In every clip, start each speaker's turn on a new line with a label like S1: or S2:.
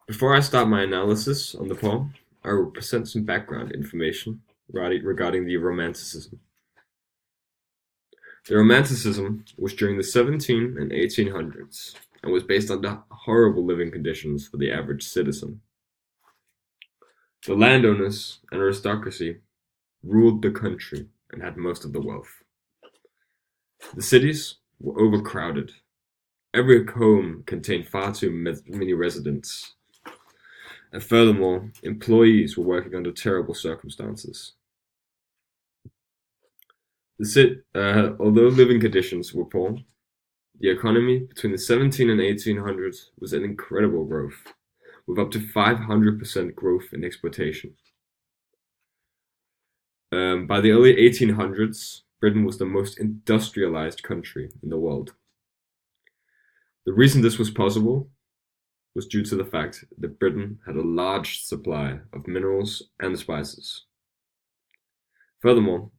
S1: Before I start my analysis on the poem, I will present some background information regarding the Romanticism. The Romanticism was during the 17 and 1800s and was based on the horrible living conditions for the average citizen. The landowners and aristocracy ruled the country and had most of the wealth. The cities were overcrowded. Every home contained far too many residents, and furthermore, employees were working under terrible circumstances. Although living conditions were poor, the economy between the 17 and 1800s was an incredible growth, with up to 500% growth in exportation. By the early 1800s, Britain was the most industrialized country in the world. The reason this was possible was due to the fact that Britain had a large supply of minerals and spices. Furthermore,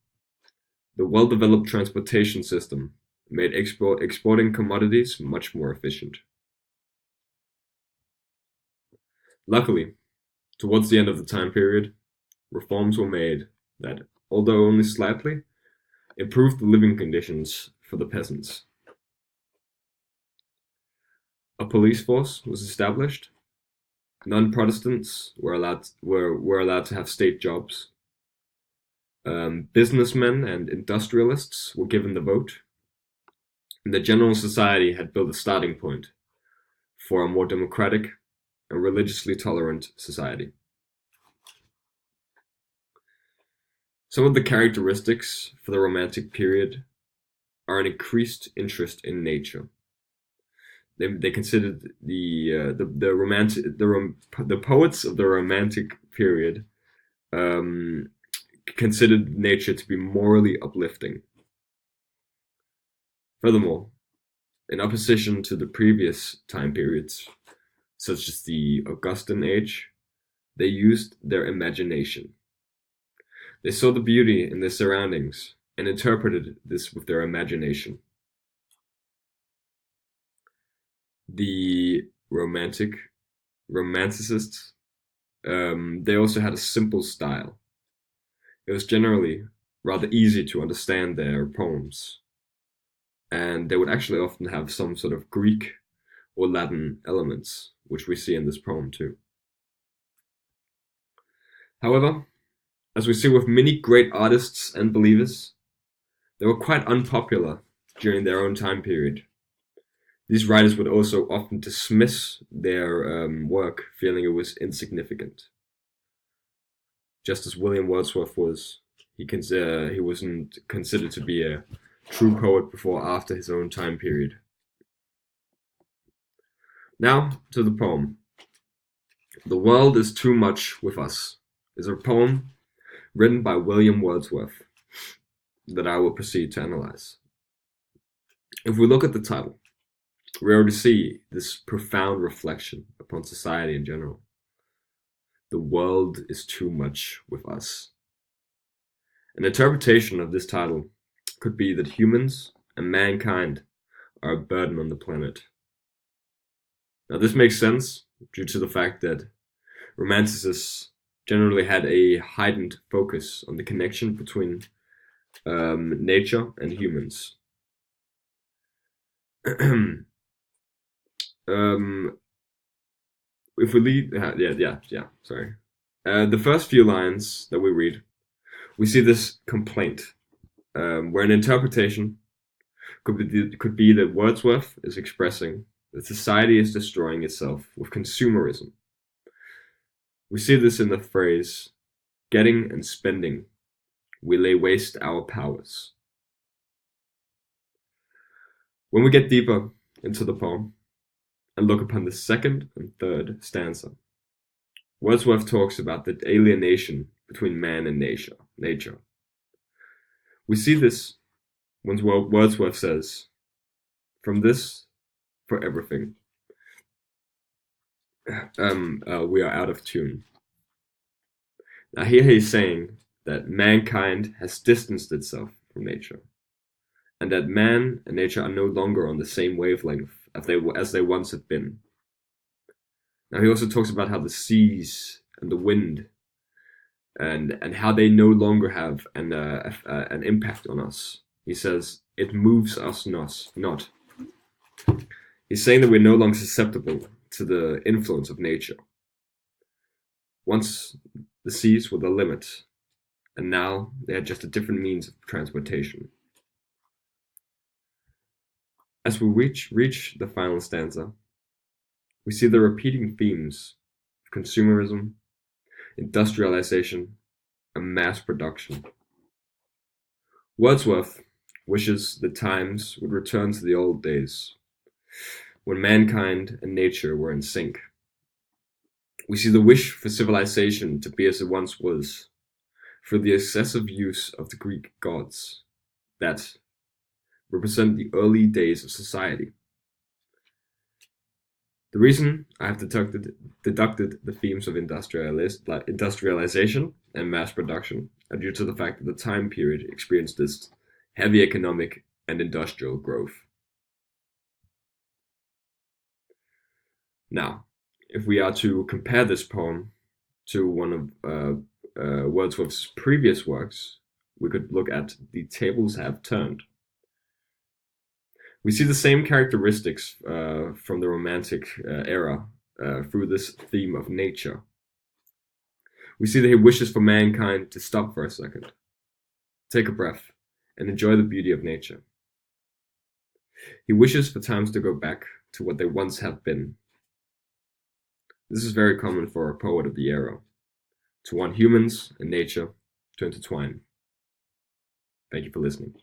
S1: the well-developed transportation system made exporting commodities much more efficient. Luckily, towards the end of the time period, reforms were made that, although only slightly, improved the living conditions for the peasants. A police force was established. Non-Protestants were allowed to have state jobs. Businessmen and industrialists were given the vote, and the general society had built a starting point for a more democratic and religiously tolerant society. Some of the characteristics for the Romantic period are an increased interest in nature. They considered the poets of the Romantic period considered nature to be morally uplifting. Furthermore, in opposition to the previous time periods, such as the Augustan age, they used their imagination. They saw the beauty in their surroundings and interpreted this with their imagination. The romanticists, they also had a simple style. It was generally rather easy to understand their poems, and they would actually often have some sort of Greek or Latin elements, which we see in this poem too. However, as we see with many great artists and believers, they were quite unpopular during their own time period. These writers would also often dismiss their work, feeling it was insignificant. Just as William Wordsworth was, he wasn't considered to be a true poet before or after his own time period. Now to the poem. The World is Too Much with Us is a poem written by William Wordsworth that I will proceed to analyze. If we look at the title, we already see this profound reflection upon society in general. The world is too much with us. An interpretation of this title could be that humans and mankind are a burden on the planet. Now, this makes sense due to the fact that Romanticists generally had a heightened focus on the connection between nature and humans. If we lead, sorry. The first few lines that we read, we see this complaint, where an interpretation could be that Wordsworth is expressing that society is destroying itself with consumerism. We see this in the phrase, getting and spending, we lay waste our powers. When we get deeper into the poem and look upon the second and third stanza, Wordsworth talks about the alienation between man and nature. We see this when Wordsworth says, from this, for everything, we are out of tune. Now here he's saying that mankind has distanced itself from nature, and that man and nature are no longer on the same wavelength as they once had been. Now he also talks about how the seas and the wind and how they no longer have an impact on us. He says it moves us not. He's saying that we're no longer susceptible to the influence of nature. Once the seas were the limit, and now they had just a different means of transportation. As we reach the final stanza, we see the repeating themes of consumerism, industrialization, and mass production. Wordsworth wishes the times would return to the old days, when mankind and nature were in sync. We see the wish for civilization to be as it once was, through the excessive use of the Greek gods that represent the early days of society. The reason I have deducted the themes of industrialization and mass production are due to the fact that the time period experienced this heavy economic and industrial growth. Now, if we are to compare this poem to one of Wordsworth's previous works, we could look at The Tables Have Turned. We see the same characteristics from the Romantic era through this theme of nature. We see that he wishes for mankind to stop for a second, take a breath, and enjoy the beauty of nature. He wishes for times to go back to what they once have been. This is very common for a poet of the era, to want humans and nature to intertwine. Thank you for listening.